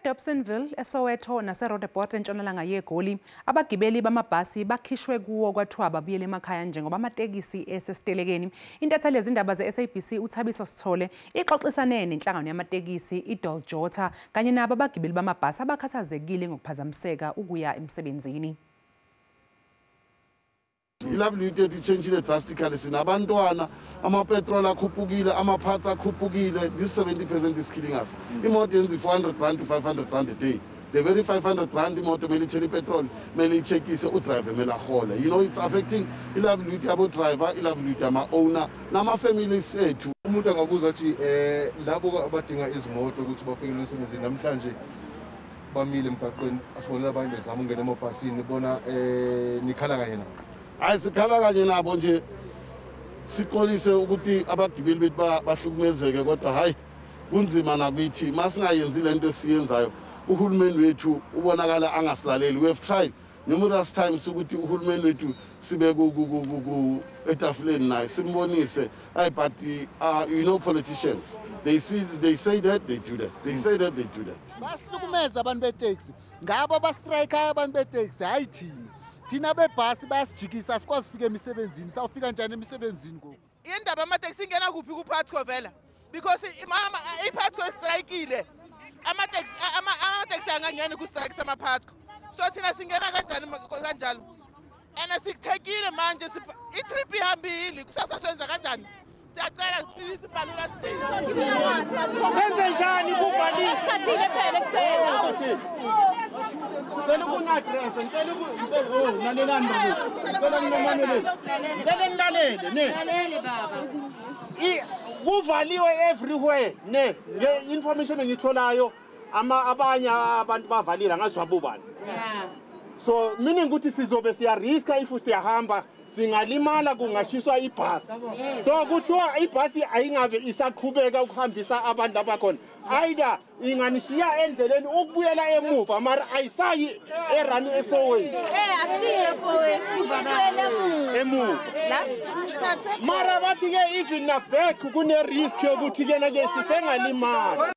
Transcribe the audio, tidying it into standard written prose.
eDobsonville, eSoweto naseRoodeport entshonalanga yeGoli, abagibeli bamabhasi bakhishwe kuwo kwathiwa babuyele emakhaya njengoba amatekisi esesitelekeni. Intatheli yezindaba ze-SABC uThabiso Sithole ixoxisane nenhlangano yamatekisi iDoljota kanye nabo abagibeli bamabhasi abakhathazekile ngokuphazamiseka ukuya emsebenzini. I-livelihood changile drastically. Sinabantwana, ama-petrol akhuphukile, ama-parts akhuphukile. This 70% is killing us. Imoto yenza 400 rand to 500 rand a day. The very 500 rand imoto mele ichele petrol, mele ichekise udriver mele ahole. You know, it's affecting i-livelihood yabo driver, i-livelihood yama-owner, nama-families ethu. Umuntu angabuza ukuthi labo abadinga izimoto ukuthi bafike emsebenzini namhlanje bamile emgaqweni asibonela abantu bezama ungena emabhasini bona nikhala kanye nabo. Hayi sikhala kanye nabo nje siqolise ukuthi abagibeli bethu bahlukumezeke kodwa hayi kunzima nakuthi masingayenzi lento esiyenzayo uhulumeni wethu ubonakala angasilaleli. We have tried numerous times ukuthi uhulumeni wethu sibe etafuleni naye simbonise but you know politicians they say that they do that, they say that they do that. Basihlukumeza abantu beTaxi ngabo bastrike abantu beTaxi hayi thina bebhasi bayasijikisa asikwazi ufika emisebenzini sawufika njani emisebenzini ngoku indaba amateksi ingena kuphi kuphathwa vela because mama iphathwa strikeile amateksi angangeni ku strike samaphathwa so thina singena kanjani kanjalo and sikuthekile manje i-trip ihambile kusasa senza kanjani siyacela please ibhalula senze njani kuvalisa thathile phela kusena ngicela ukunadressa ngicela ukunalelani ngicela nilalele lalele baba kuvaliwe everywhere ne information engitholayo abanye abantu bavalile angazi wabubani so meaning ukuthi sizobe siyariska if siyahamba singalimala kungashiswa ibhasi so kuthiwa ibhasi ayingabe isaqhubeka ukuhambisa abantu abakhona either inganishiya endleleni ukubuyela emuva mara ayisayi erun e4 ways asiye 4 ways emuva mara bathi ke even na back kune risk yokuthi ke na ke sisengalimala.